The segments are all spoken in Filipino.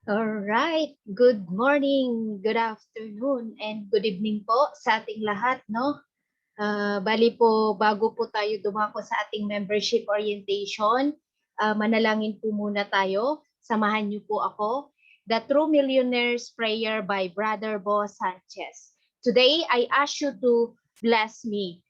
Alright, good morning, good afternoon, and good evening po sa ating lahat, no? Bali po, bago po tayo dumako sa ating membership orientation, manalangin po muna tayo. Samahan niyo po ako. The True Millionaire's Prayer by Brother Bo Sanchez. Today, I ask you to bless me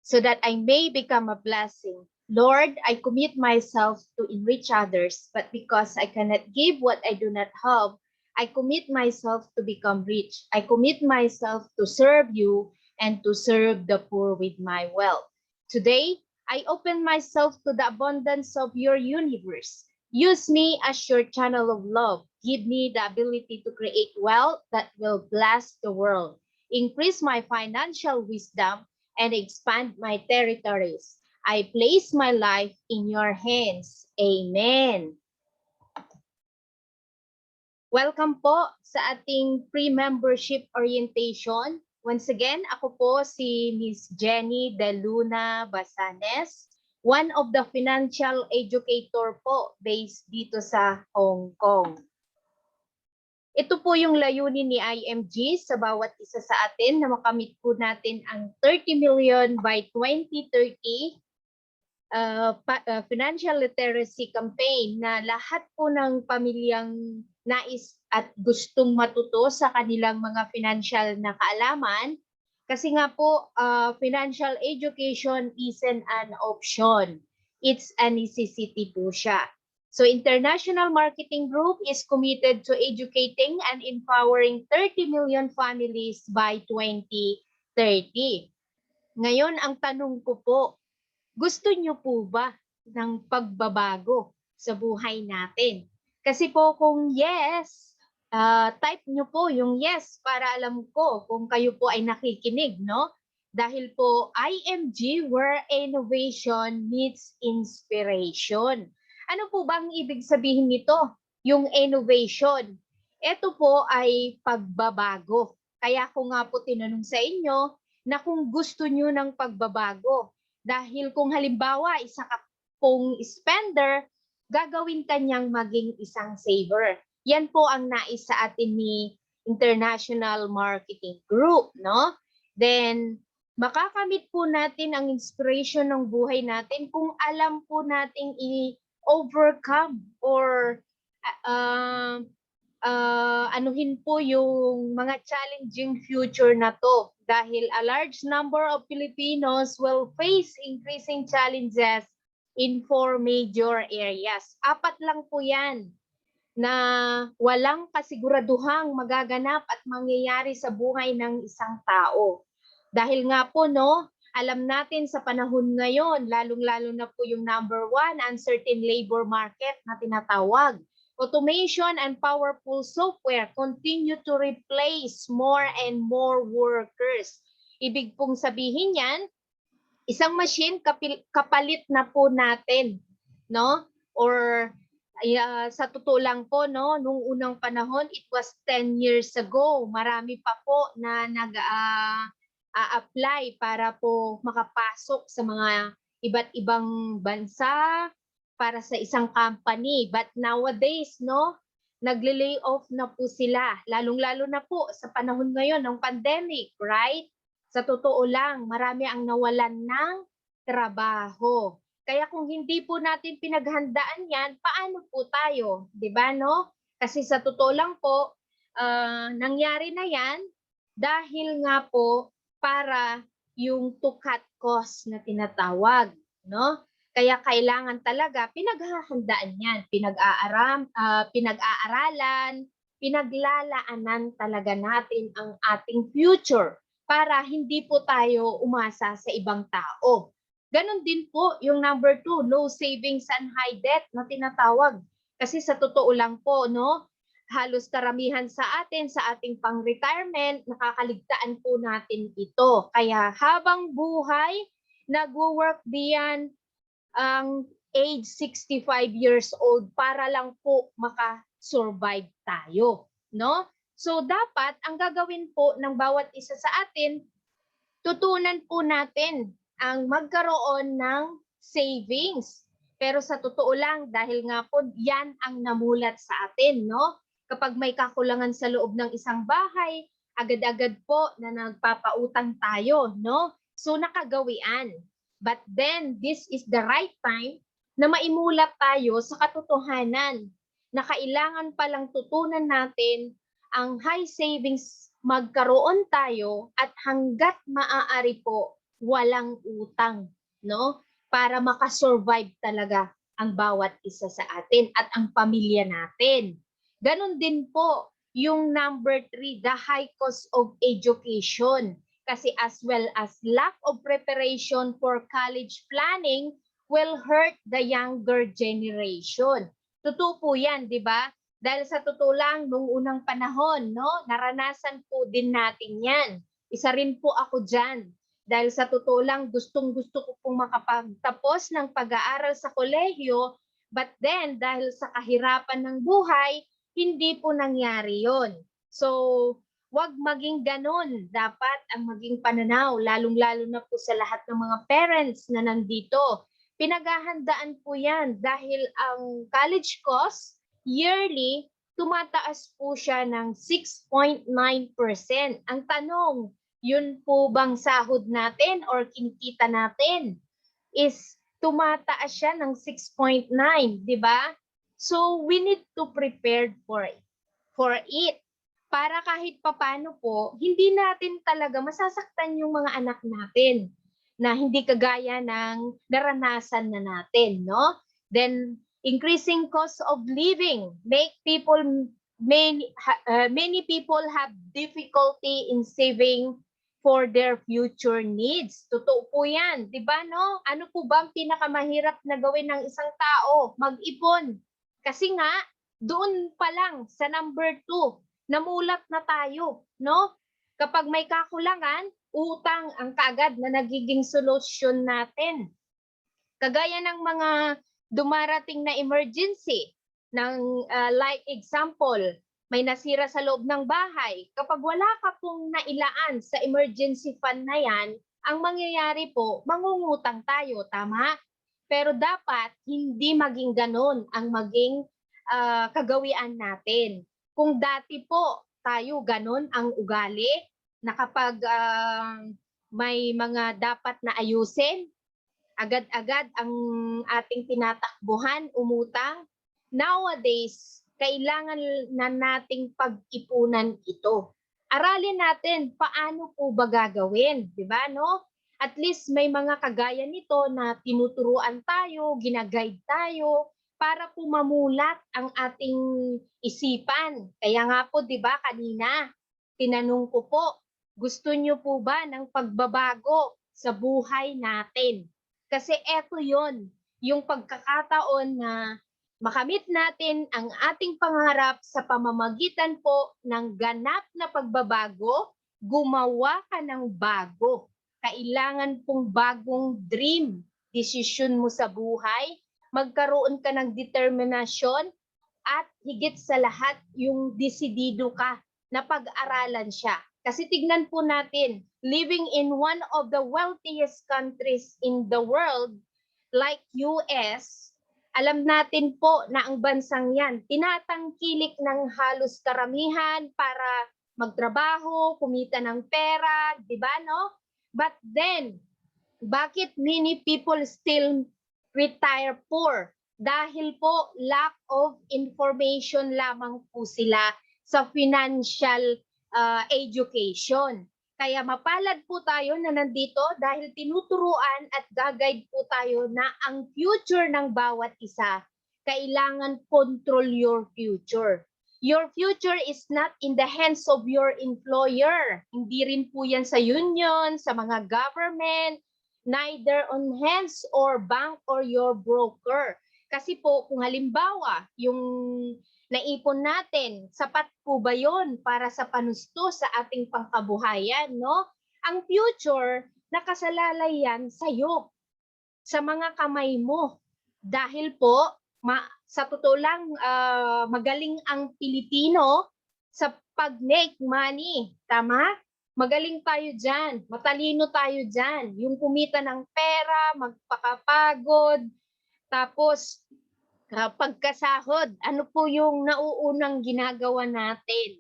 so that I may become a blessing. Lord, I commit myself to enrich others, but because I cannot give what I do not have, I commit myself to become rich. I commit myself to serve you and to serve the poor with my wealth. Today, I open myself to the abundance of your universe. Use me as your channel of love. Give me the ability to create wealth that will bless the world. Increase my financial wisdom and expand my territories. I place my life in your hands. Amen. Welcome po sa ating pre-membership orientation. Once again, ako po si Miss Jenny De Luna Basanes, one of the financial educator po based dito sa Hong Kong. Ito po yung layunin ni IMG sa bawat isa sa atin na makamit po natin ang 30 million by 2030 financial literacy campaign na lahat po ng pamilyang nais at gustong matuto sa kanilang mga financial na kaalaman. Kasi nga po, financial education isn't an option. It's a necessity po siya. So International Marketing Group is committed to educating and empowering 30 million families by 2030. Ngayon, ang tanong ko po, gusto nyo po ba ng pagbabago sa buhay natin? Kasi po kung yes, type nyo po yung yes para alam ko kung kayo po ay nakikinig, no? Dahil po IMG where innovation meets inspiration. Ano po bang ibig sabihin nito? Yung innovation. Ito po ay pagbabago. Kaya ko nga po tinanong sa inyo na kung gusto nyo ng pagbabago. Dahil kung halimbawa, isa ka pong spender, gagawin kanyang maging isang saver. Yan po ang nais sa atin ni International Marketing Group, no? Then, makakamit po natin ang inspiration ng buhay natin kung alam po nating i-overcome or anuhin po yung mga challenging future na to dahil a large number of Filipinos will face increasing challenges in 4 major areas. 4 lang po yan na walang kasiguraduhang magaganap at mangyayari sa buhay ng isang tao. Dahil nga po, no, alam natin sa panahon ngayon, lalong-lalo na po yung number 1, uncertain labor market na tinatawag. Automation and powerful software continue to replace more and more workers. Ibig pong sabihin yan, isang machine kapalit na po natin, no? Or sa totoo lang po, no, nung unang panahon, it was 10 years ago. Marami pa po na nag-a-apply para po makapasok sa mga iba't ibang bansa, para sa isang company. But nowadays, no, nagle-lay off na po sila. Lalong-lalo na po sa panahon ngayon ng pandemic, right? Sa totoo lang, marami ang nawalan ng trabaho. Kaya kung hindi po natin pinaghandaan yan, paano po tayo? Diba, no? Kasi sa totoo lang po, nangyari na yan dahil nga po para yung to cut cost na tinatawag, no? Kaya kailangan talaga pinaghahandaan yan, pinag-aaralan, pinaglalaanan talaga natin ang ating future para hindi po tayo umasa sa ibang tao. Ganon din po yung number 2, low savings and high debt na tinatawag. Kasi sa totoo lang po, no, halos karamihan sa atin, sa ating pang-retirement, nakakaligtaan po natin ito. Kaya habang buhay, nagwo-work diyan ang age 65 years old para lang po maka-survive tayo, no? So dapat ang gagawin po ng bawat isa sa atin, tutunan po natin ang magkaroon ng savings. Pero sa totoo lang, dahil nga po yan ang namulat sa atin, no? Kapag may kakulangan sa loob ng isang bahay, agad-agad po na nagpapautang tayo, no? So nakagawian. But then, this is the right time na maimulat tayo sa katotohanan na kailangan palang tutunan natin ang high savings magkaroon tayo at hanggat maaari po walang utang, no? Para makasurvive talaga ang bawat isa sa atin at ang pamilya natin. Ganon din po yung number 3, the high cost of education. Kasi as well as lack of preparation for college planning will hurt the younger generation. Totoo po yan, di ba? Dahil sa totoo lang, nung unang panahon, no, naranasan po din natin yan. Isa rin po ako dyan. Dahil sa totoo lang, gustong-gusto ko pong makapagtapos ng pag-aaral sa kolehiyo, but then dahil sa kahirapan ng buhay, hindi po nangyari yon. So, wag maging ganon. Dapat ang maging pananaw, lalong-lalo na po sa lahat ng mga parents na nandito. Pinaghahandaan po yan dahil ang college cost, yearly, tumataas po siya ng 6.9%. Ang tanong, yun po bang sahod natin or kinikita natin is tumataas siya ng 6.9, di ba? So we need to prepare for it para kahit papano po hindi natin talaga masasaktan yung mga anak natin na hindi kagaya ng naranasan na natin, no? Then increasing cost of living make people many people have difficulty in saving for their future needs. Totoo po yan, di ba, no? Ano po ba ang pinakamahirap na gawin ng isang tao? Mag-ipon. Kasi nga, doon pa lang sa number 2, namulat na tayo, no? Kapag may kakulangan, utang ang kaagad na nagiging solusyon natin. Kagaya ng mga dumarating na emergency, ng like example, may nasira sa loob ng bahay. Kapag wala ka pong nailaan sa emergency fund na yan, ang mangyayari po, mangungutang tayo, tama? Pero dapat hindi maging ganon ang maging kagawian natin. Kung dati po tayo ganon ang ugali, na kapag may mga dapat na ayusin, agad-agad ang ating tinatakbuhan, umutang. Nowadays, kailangan na nating pag-ipunan ito. Aralin natin paano po ba gagawin, di ba, no? At least may mga kagaya nito na tinuturuan tayo, ginaguide tayo para po mamulat ang ating isipan. Kaya nga po, di ba, kanina, tinanong ko po, gusto niyo po ba ng pagbabago sa buhay natin? Kasi eto yon, yung pagkakataon na makamit natin ang ating pangarap sa pamamagitan po ng ganap na pagbabago, gumawa ka ng bago. Kailangan pong bagong dream, desisyon mo sa buhay, magkaroon ka ng determinasyon, at higit sa lahat, yung desidido ka na pag-aralan siya. Kasi tignan po natin, living in one of the wealthiest countries in the world, like US, alam natin po na ang bansang yan, tinatangkilik ng halos karamihan para magtrabaho, kumita ng pera, di ba, no? But then, bakit many people still retire poor? Dahil po lack of information lamang po sila sa financial education. Kaya mapalad po tayo na nandito dahil tinuturuan at gagayad po tayo na ang future ng bawat isa, kailangan control your future. Your future is not in the hands of your employer. Hindi rin po yan sa union, sa mga government, neither on hands or bank or your broker. Kasi po kung halimbawa yung naipon natin, sapat po ba yon para sa panusto sa ating pangkabuhayan, no? Ang future, nakasalalay yan sa'yo, sa mga kamay mo. Dahil po, sa totoo lang, magaling ang Pilipino sa pag-make money. Tama? Magaling tayo dyan. Matalino tayo dyan. Yung kumita ng pera, magpakapagod, Tapos, pagkasahod, ano po yung nauunang ginagawa natin?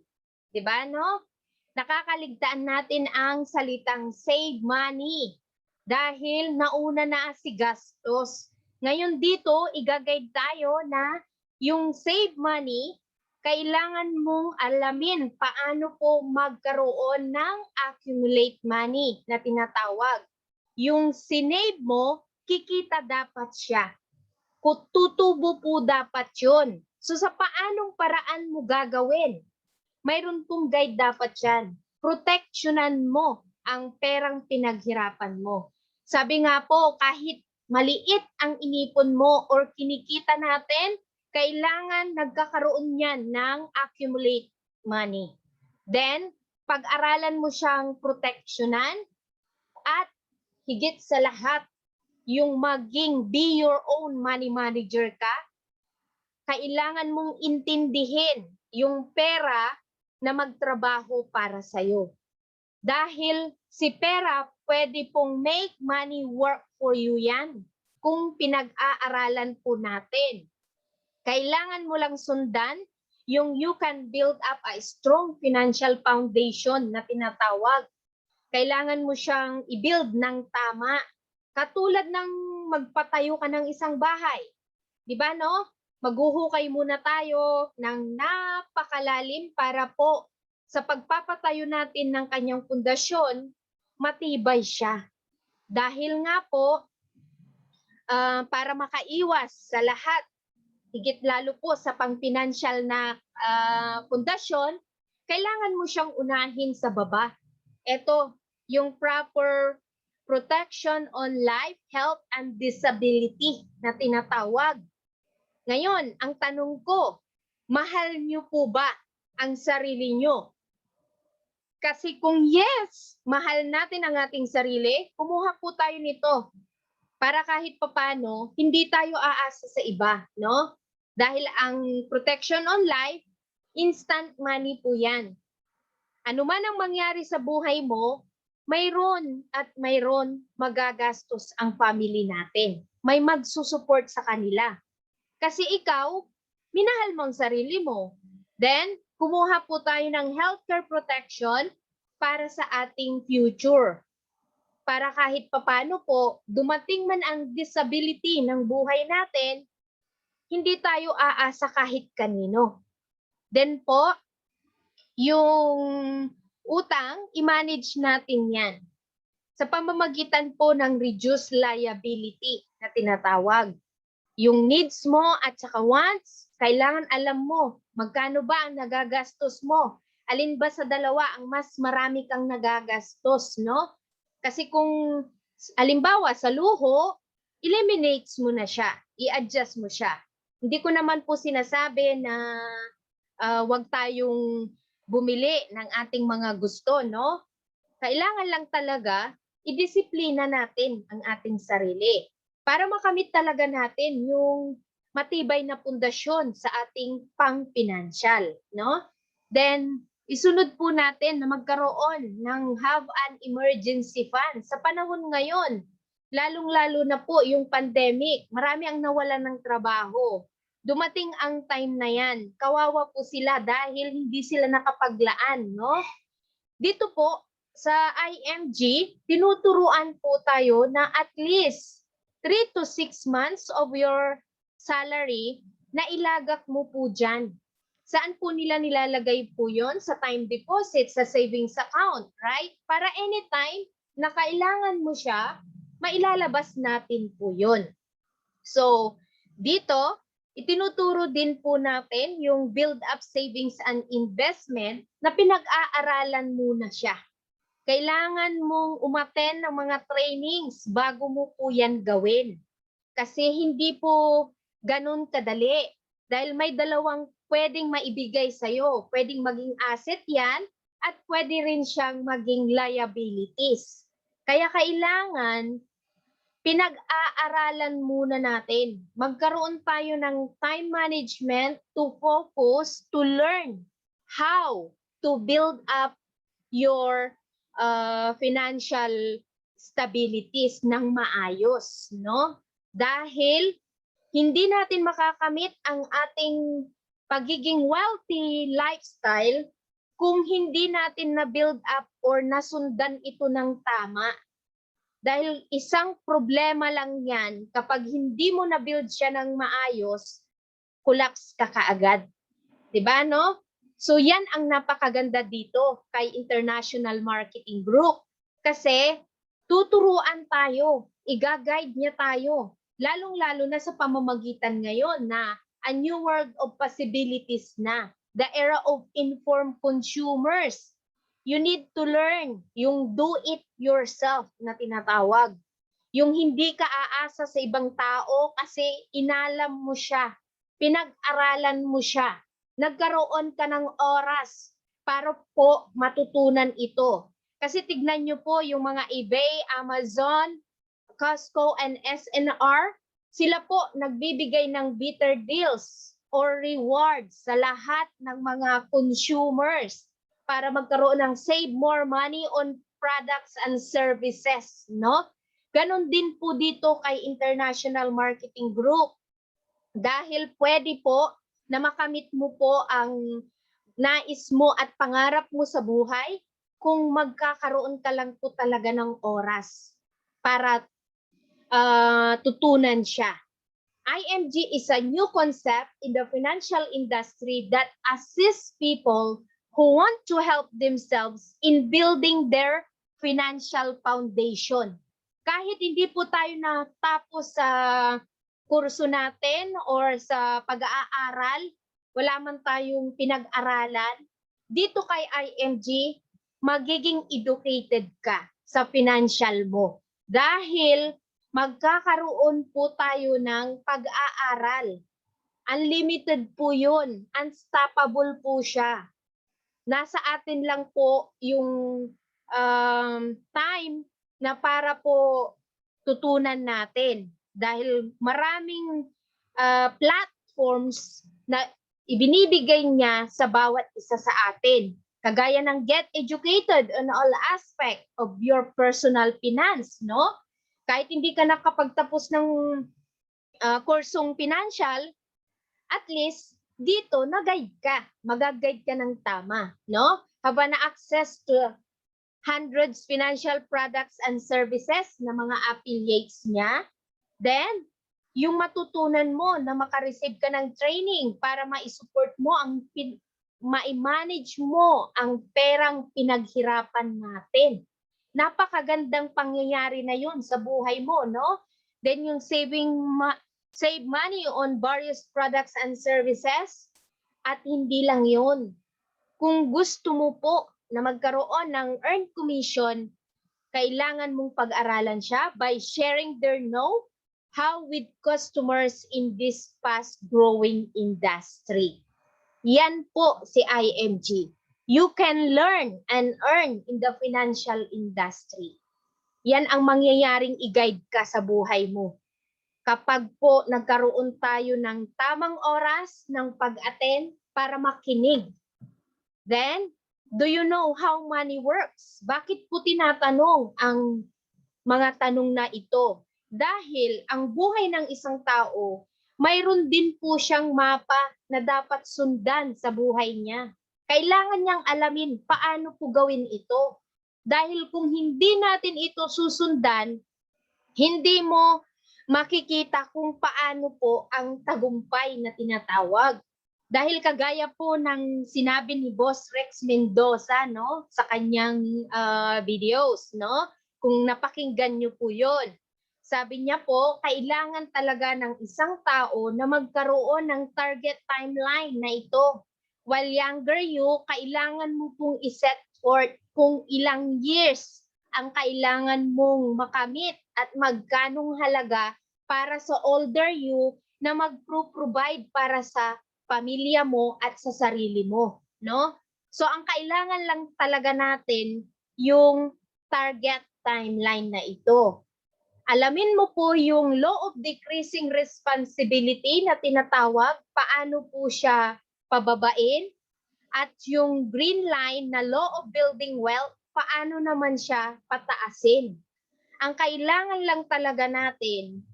'Di ba, no? Nakakaligtaan natin ang salitang save money dahil nauna na si gastos. Ngayon dito, iga-guide tayo na yung save money, kailangan mong alamin paano po magkaroon ng accumulate money na tinatawag. Yung sinave mo, kikita dapat siya. Tutubo po dapat yun. So sa paanong paraan mo gagawin? Mayroon pong guide dapat yan. Protectionan mo ang perang pinaghirapan mo. Sabi nga po, kahit maliit ang inipon mo or kinikita natin, kailangan nagkakaroon yan ng accumulate money. Then, pag-aralan mo siyang proteksyonan at higit sa lahat, yung maging be your own money manager ka, kailangan mong intindihin yung pera na magtrabaho para sa'yo. Dahil si pera pwede pong make money work for you yan kung pinag-aaralan po natin. Kailangan mo lang sundan yung you can build up a strong financial foundation na tinatawag. Kailangan mo siyang i-build ng tama. Katulad ng magpatayo ka ng isang bahay. Di ba, no? Maghuhukay muna tayo ng napakalalim para po sa pagpapatayo natin ng kanyang pundasyon, matibay siya. Dahil nga po, para makaiwas sa lahat, higit lalo po sa pang-financial na pundasyon, kailangan mo siyang unahin sa baba. Ito, yung proper protection on life, health, and disability na tinatawag. Ngayon, ang tanong ko, mahal niyo po ba ang sarili niyo? Kasi kung yes, mahal natin ang ating sarili, kumuha po tayo nito. Para kahit papano, hindi tayo aasa sa iba, no? Dahil ang protection on life, instant money po yan. Ano man ang mangyari sa buhay mo, mayroon at mayroon magagastos ang family natin. May magsusupport sa kanila. Kasi ikaw, minahal mo ang sarili mo. Then, kumuha po tayo ng healthcare protection para sa ating future. Para kahit papano po, dumating man ang disability ng buhay natin, hindi tayo aasa kahit kanino. Then po, yung utang, i-manage natin yan. Sa pamamagitan po ng reduced liability na tinatawag. Yung needs mo at saka wants, kailangan alam mo magkano ba ang nagagastos mo. Alin ba sa dalawa ang mas marami kang nagagastos, no? Kasi kung alimbawa sa luho, eliminates mo na siya, i-adjust mo siya. Hindi ko naman po sinasabi na wag tayong bumili ng ating mga gusto, no? Kailangan lang talaga idisiplina natin ang ating sarili para makamit talaga natin yung matibay na pundasyon sa ating pang-financial, no? Then, isunod po natin na magkaroon ng have an emergency fund. Sa panahon ngayon, lalong-lalo na po yung pandemic, marami ang nawalan ng trabaho. Dumating ang time na yan, kawawa po sila dahil hindi sila nakapaglaan, no? Dito po, sa IMG, tinuturuan po tayo na at least 3 to 6 months of your salary na ilagak mo po dyan. Saan po nila nilalagay po yon? Sa time deposit, sa savings account, right? Para anytime na kailangan mo siya, mailalabas natin po yon. So, dito, itinuturo din po natin yung build up savings and investment na pinag-aaralan muna siya. Kailangan mong umattend ng mga trainings bago mo po yan gawin. Kasi hindi po ganun kadali. Dahil may dalawang pwedeng maibigay sa'yo. Pwedeng maging asset yan at pwede rin siyang maging liabilities. Kaya kailangan pinag-aaralan muna natin. Magkaroon tayo ng time management to focus, to learn how to build up your financial stabilities ng maayos, no? Dahil hindi natin makakamit ang ating pagiging wealthy lifestyle kung hindi natin na-build up or nasundan ito ng tama. Dahil isang problema lang yan, kapag hindi mo na-build siya ng maayos, collapse ka kaagad. Diba, no? So yan ang napakaganda dito kay International Marketing Group. Kasi tuturuan tayo, i-guide niya tayo. Lalong-lalo na sa pamamagitan ngayon na a new world of possibilities na. The era of informed consumers. You need to learn yung do it yourself na tinatawag. Yung hindi ka aasa sa ibang tao kasi inalam mo siya, pinag-aralan mo siya, nagkaroon ka ng oras para po matutunan ito. Kasi tignan nyo po yung mga eBay, Amazon, Costco, and SNR, sila po nagbibigay ng bitter deals or rewards sa lahat ng mga consumers para magkaroon ng save more money on products and services, no? Ganon din po dito kay International Marketing Group. Dahil pwede po na makamit mo po ang nais mo at pangarap mo sa buhay kung magkakaroon ka lang po talaga ng oras para tutunan siya. IMG is a new concept in the financial industry that assists people who want to help themselves in building their financial foundation. Kahit hindi po tayo natapos sa kurso natin or sa pag-aaral, wala man tayong pinag-aralan, dito kay IMG, magiging educated ka sa financial mo. Dahil magkakaroon po tayo ng pag-aaral. Unlimited po yun. Unstoppable po siya. Nasa atin lang po yung time na para po tutunan natin. Dahil maraming platforms na ibinibigay niya sa bawat isa sa atin. Kagaya ng get educated on all aspect of your personal finance, no? Kahit hindi ka nakapagtapos ng kursong financial, at least dito nag-guide ka, mag-guide ka ng tama, no? Have na access to hundreds financial products and services na mga affiliates niya. Then, yung matutunan mo na makareceive ka ng training para ma-support mo ang ma-manage mo ang perang pinaghirapan natin. Napakagandang pangyayari na yun sa buhay mo, no? Then yung save money on various products and services, at hindi lang yun. Kung gusto mo po na magkaroon ng earned commission, kailangan mong pag-aralan siya by sharing their know-how with customers in this fast-growing industry. Yan po si IMG. You can learn and earn in the financial industry. Yan ang mangyayaring i-guide ka sa buhay mo. Kapag po nagkaroon tayo ng tamang oras ng pag-attend para makinig. Then, do you know how money works? Bakit po tinatanong ang mga tanong na ito? Dahil ang buhay ng isang tao, mayroon din po siyang mapa na dapat sundan sa buhay niya. Kailangan niyang alamin paano po gawin ito. Dahil kung hindi natin ito susundan, hindi mo makikita kung paano po ang tagumpay na tinatawag. Dahil kagaya po ng sinabi ni Boss Rex Mendoza, no, sa kanyang videos, no, kung napakinggan niyo po 'yon. Sabi niya po, kailangan talaga ng isang tao na magkaroon ng target timeline na ito. While younger you, kailangan mo pong iset forth kung ilang years ang kailangan mong makamit at magkanong halaga para sa older you na mag-provide para sa pamilya mo at sa sarili mo, no? So ang kailangan lang talaga natin yung target timeline na ito. Alamin mo po yung law of decreasing responsibility na tinatawag, paano po siya pababain, at yung green line na law of building wealth, paano naman siya pataasin. Ang kailangan lang talaga natin,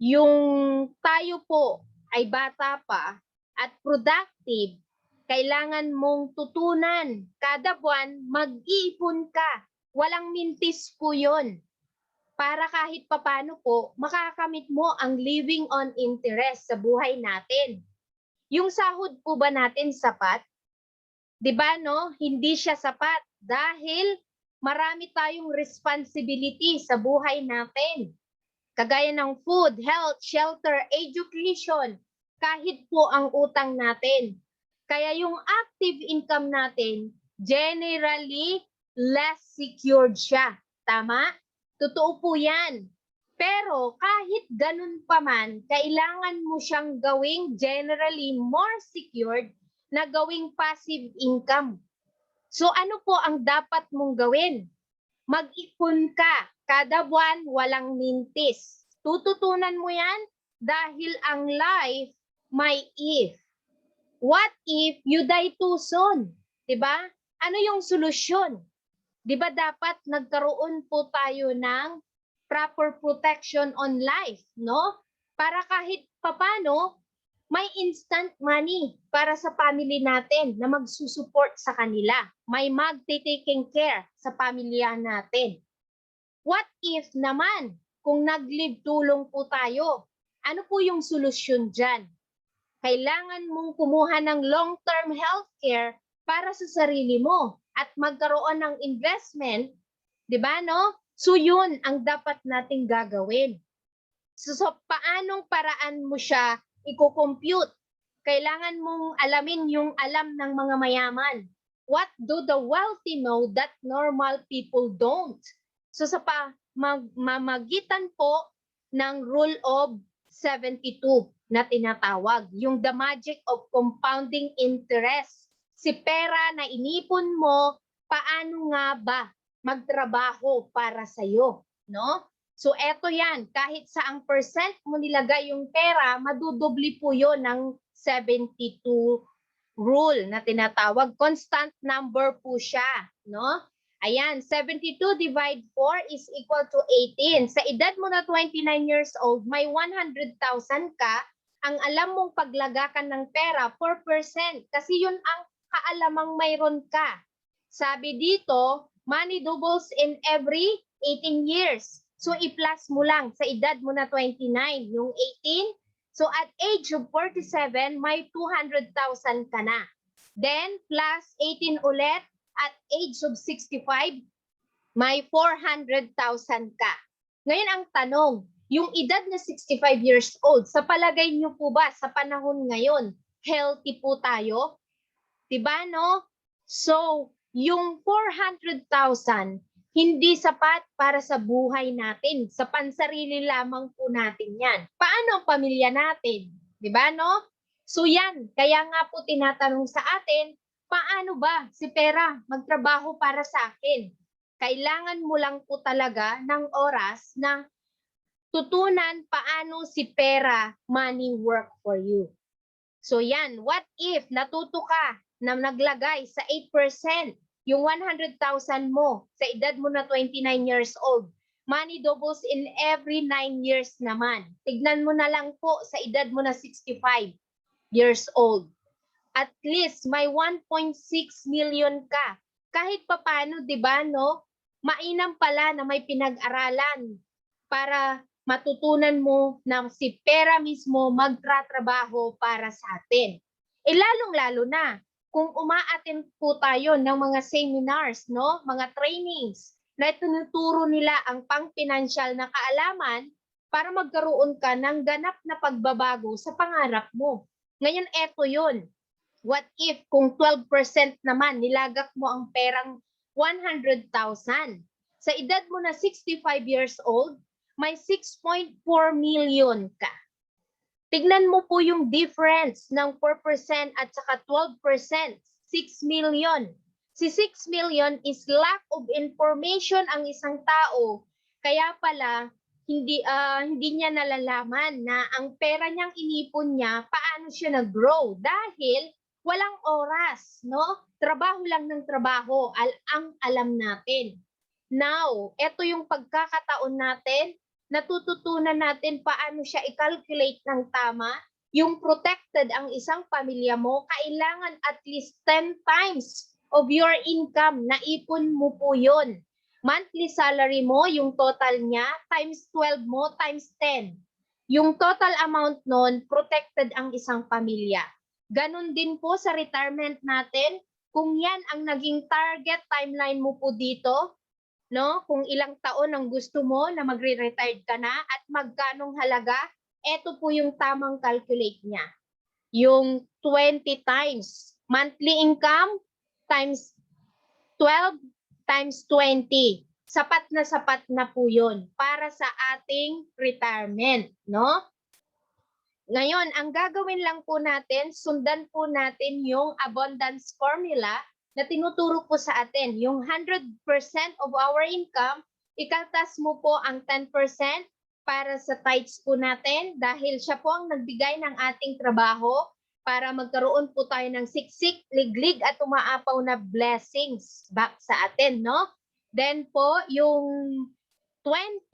yung tayo po ay bata pa at productive, kailangan mong tutunan kada buwan mag-iipon ka. Walang mintis po yun. Para kahit papano po, makakamit mo ang living on interest sa buhay natin. Yung sahod po ba natin sapat? 'Di ba no? Hindi siya sapat dahil marami tayong responsibility sa buhay natin. Kagaya ng food, health, shelter, education, kahit po ang utang natin. Kaya yung active income natin, generally less secured siya. Tama? Totoo po yan. Pero kahit ganun pa man, kailangan mo siyang gawing generally more secured na gawing passive income. So ano po ang dapat mong gawin? Mag-ipon ka. Kada buwan, walang mintis. Tututunan mo yan dahil ang life may if. What if you die too soon? Diba? Ano yung solusyon? Diba dapat nagkaroon po tayo ng proper protection on life, no? Para kahit papano, may instant money para sa family natin na magsusupport sa kanila. May magte-taking care sa pamilya natin. What if naman kung nag-live tulong po tayo? Ano po yung solusyon dyan? Kailangan mong kumuha ng long-term healthcare para sa sarili mo at magkaroon ng investment, di ba no? So yun ang dapat nating gagawin. So paanong paraan mo siya i-compute? Kailangan mong alamin yung alam ng mga mayaman. What do the wealthy know that normal people don't? So sa mamagitan po ng rule of 72 na tinatawag, yung the magic of compounding interest. Si pera na inipon mo, paano nga ba magtrabaho para sa'yo, no? So eto yan, kahit saang percent mo nilagay yung pera, madudubli po yon ng 72 rule na tinatawag. Constant number po siya, no? Ayan, 72 divide 4 is equal to 18. Sa edad mo na 29 years old, may 100,000 ka, ang alam mong paglagakan ng pera, 4%. Kasi yun ang kaalamang mayroon ka. Sabi dito, money doubles in every 18 years. So, i-plus mo lang sa edad mo na 29, yung 18. So, at age of 47, may 200,000 ka na. Then, plus 18 ulit. At age of 65, may 400,000 ka. Ngayon ang tanong, yung edad na 65 years old, sa palagay niyo po ba sa panahon ngayon, healthy po tayo? Diba no? So, yung 400,000, hindi sapat para sa buhay natin. Sa pansarili lamang po natin yan. Paano ang pamilya natin? Diba no? So yan, kaya nga po tinatanong sa atin, paano ba si pera magtrabaho para sa akin? Kailangan mo lang po talaga ng oras na tutunan paano si pera money work for you. So yan, what if natuto ka na naglagay sa 8%, yung 100,000 mo sa edad mo na 29 years old, money doubles in every 9 years naman. Tignan mo na lang po sa edad mo na 65 years old. At least may 1.6 million ka. Kahit papano, 'di ba, no? Mainam pala na may pinag-aralan para matutunan mo na si pera mismo magtratrabaho para sa atin. Lalong-lalo na kung umaattend po tayo ng mga seminars, no? Mga trainings na tinuturo nila ang pang-pinansyal na kaalaman para magkaroon ka ng ganap na pagbabago sa pangarap mo. Ngayon, eto 'yun. What if kung 12% naman nilagak mo ang perang 100,000? Sa edad mo na 65 years old, may 6.4 million ka. Tignan mo po yung difference ng 4% at saka 12%, 6 million. Si 6 million is lack of information ang isang tao. Kaya pala, hindi niya nalalaman na ang pera niyang inipon niya, paano siya nag-grow. Dahil walang oras, no? Trabaho lang ng trabaho, ang alam natin. Now, ito yung pagkakataon natin natututunan natin paano siya i-calculate ng tama. Yung protected ang isang pamilya mo, kailangan at least 10 times of your income, naipon mo po yun. Monthly salary mo, yung total niya, times 12 mo, times 10. Yung total amount nun, protected ang isang pamilya. Ganon din po sa retirement natin. Kung yan ang naging target timeline mo po dito, no? Kung ilang taon ang gusto mo na magre-retired ka na at magkanong halaga, eto po yung tamang calculate niya. Yung 20 times monthly income times 12 times 20. Sapat na po yun para sa ating retirement, no? Ngayon, ang gagawin lang po natin, sundan po natin yung abundance formula na tinuturo po sa atin. Yung 100% of our income, ikaltas mo po ang 10% para sa tithes po natin dahil siya po ang nagbigay ng ating trabaho para magkaroon po tayo ng siksik, liglig at umaapaw na blessings back sa atin, no? Then po, yung 20%,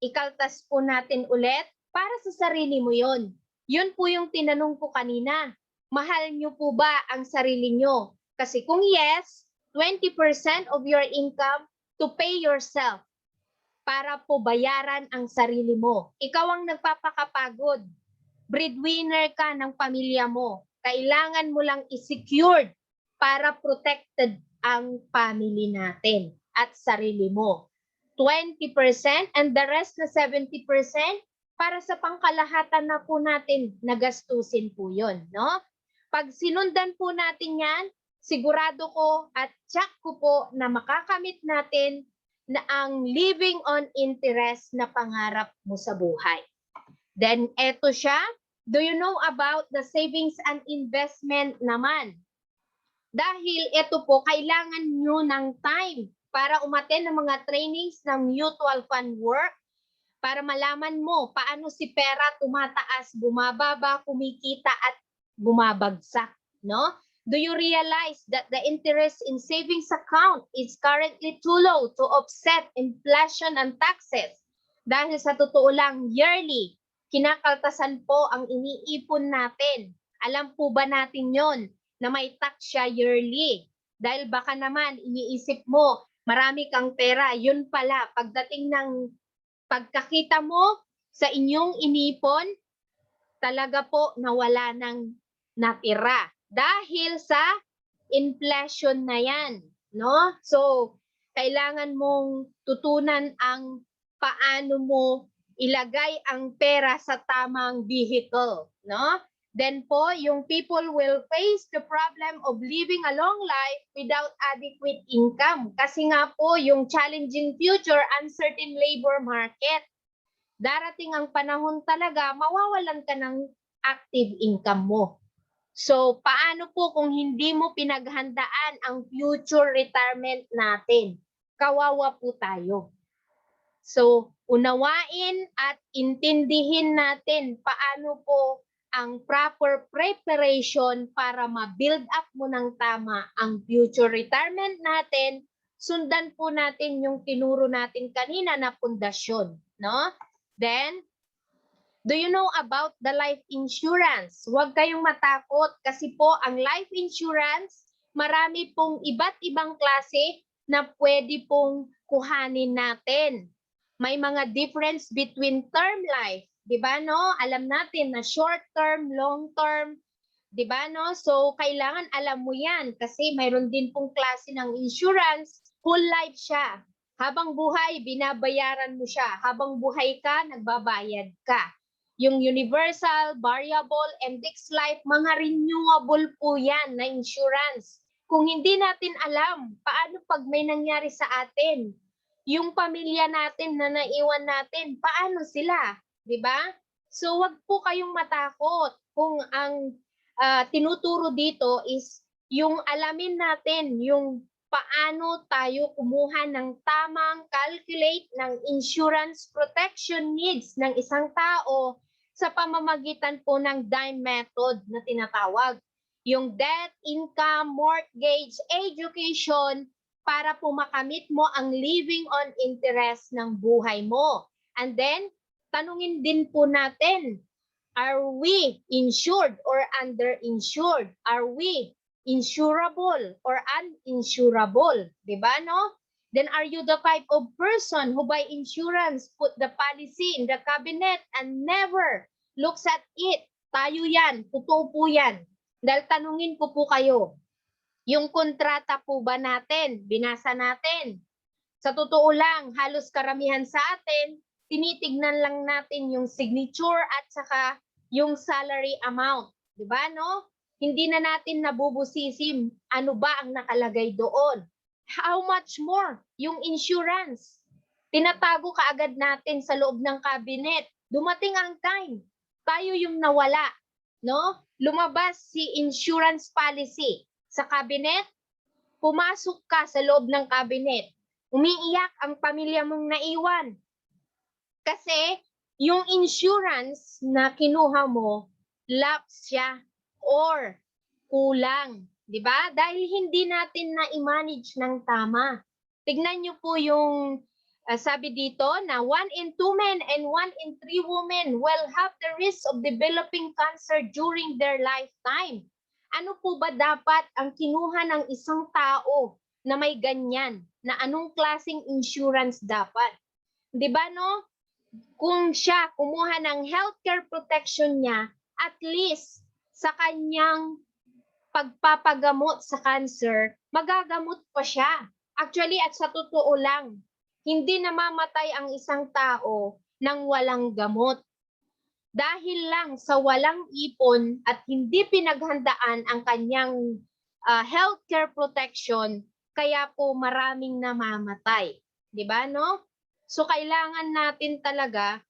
ikaltas po natin ulit para sa sarili mo yon. Yun po yung tinanong ko kanina. Mahal nyo po ba ang sarili nyo? Kasi kung yes, 20% of your income to pay yourself para po bayaran ang sarili mo. Ikaw ang nagpapakapagod. Breadwinner ka ng pamilya mo. Kailangan mo lang i-secured para protected ang family natin at sarili mo. 20% and the rest na 70% para sa pangkalahatan na po natin nagastusin po yun, no? Pag sinundan po natin yan, sigurado ko at check ko po na makakamit natin na ang living on interest na pangarap mo sa buhay. Then, eto siya. Do you know about the savings and investment naman? Dahil ito po, kailangan nyo ng time para umattend ng mga trainings ng mutual fund work para malaman mo paano si pera tumataas, bumababa, kumikita at bumabagsak, no? Do you realize that the interest in savings account is currently too low to offset inflation and taxes? Dahil sa totoo lang, yearly, kinakaltasan po ang iniipon natin. Alam po ba natin yon na may tax siya yearly? Dahil baka naman iniisip mo, marami kang pera, yun pala, pagdating ng pagkakita mo sa inyong inipon, talaga po nawala ng natira. Dahil sa inflation na yan, no? So, kailangan mong tutunan ang paano mo ilagay ang pera sa tamang vehicle, no? Then po, yung people will face the problem of living a long life without adequate income. Kasi nga po, yung challenging future, uncertain labor market. Darating ang panahon talaga, mawawalan ka ng active income mo. So, paano po kung hindi mo pinaghandaan ang future retirement natin? Kawawa po tayo. So, unawain at intindihin natin paano po ang proper preparation para ma-build up mo ng tama ang future retirement natin. Sundan po natin yung tinuro natin kanina na pundasyon, no? Then, do you know about the life insurance? Huwag kayong matakot kasi po ang life insurance, marami pong iba't ibang klase na pwede pong kuhanin natin. May mga difference between term life, di ba no? Alam natin na short term, long term, di ba no? So kailangan alam mo yan kasi mayroon din pong klase ng insurance, whole life siya. Habang buhay, binabayaran mo siya. Habang buhay ka, nagbabayad ka. Yung universal, variable, and fixed life, mga renewable po yan na insurance. Kung hindi natin alam, paano pag may nangyari sa atin? Yung pamilya natin na naiwan natin, paano sila? Di ba? So, wag po kayong matakot kung ang tinuturo dito is yung alamin natin yung paano tayo kumuha ng tamang calculate ng insurance protection needs ng isang tao sa pamamagitan po ng DIME method na tinatawag. Yung debt, income, mortgage, education, para po makamit mo ang living on interest ng buhay mo. And then, tanungin din po natin, are we insured or underinsured? Are we insurable or uninsurable? Diba, no? Then are you the type of person who buy insurance, put the policy in the cabinet and never looks at it? Tayo yan. Totoo po yan. Dahil tanungin ko po kayo, yung kontrata po ba natin, binasa natin? Sa totoo lang, halos karamihan sa atin, tinitignan lang natin yung signature at saka yung salary amount. Diba, no? Hindi na natin nabubusisi ano ba ang nakalagay doon. How much more yung insurance? Tinatago kaagad natin sa loob ng cabinet. Dumating ang time, tayo yung nawala. No? Lumabas si insurance policy sa cabinet, pumasok ka sa loob ng cabinet. Umiiyak ang pamilya mong naiwan. Kasi yung insurance na kinuha mo, lapse siya or kulang. Diba? Dahil hindi natin na-manage ng tama. Tignan nyo po yung sabi dito na 1 in 2 men and 1 in 3 women will have the risk of developing cancer during their lifetime. Ano po ba dapat ang kinuha ng isang tao na may ganyan? Na anong klaseng insurance dapat? Di ba, no? Kung siya kumuha ng healthcare protection niya, at least sa kanyang pagpapagamot sa cancer, magagamot pa siya. Actually, at sa totoo lang, hindi namamatay ang isang tao nang walang gamot. Dahil lang sa walang ipon at hindi pinaghandaan ang kanyang healthcare protection, kaya po maraming namamatay. Di ba, no? So, kailangan natin talaga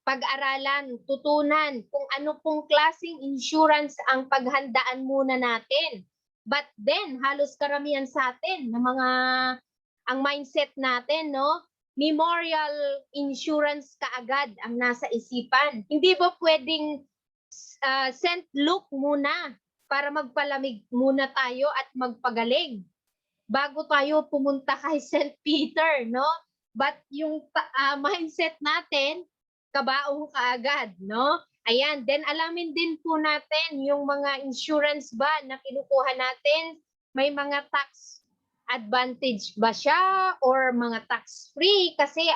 pag-aralan, tutunan kung ano pong klaseng insurance ang paghandaan muna natin. But then, halos karamihan sa atin na mga ang mindset natin, no? Memorial insurance kaagad ang nasa isipan. Hindi ba pwedeng St. Luke muna para magpalamig muna tayo at magpagaling bago tayo pumunta kay St. Peter, no? But yung mindset natin, kabaong kaagad, no? Ayan, then alamin din po natin yung mga insurance ba na kinukuha natin, may mga tax advantage ba siya or mga tax-free? Kasi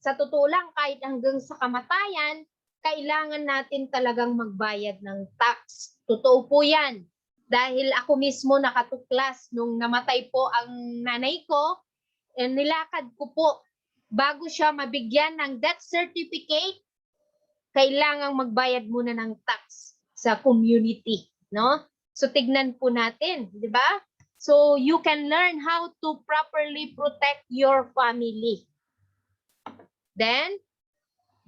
sa totoo lang, kahit hanggang sa kamatayan, kailangan natin talagang magbayad ng tax. Totoo po yan. Dahil ako mismo nakatuklas nung namatay po ang nanay ko, nilakad ko po bago siya mabigyan ng death certificate, kailangang magbayad muna ng tax sa community, no? So tignan po natin, di ba? So you can learn how to properly protect your family. Then,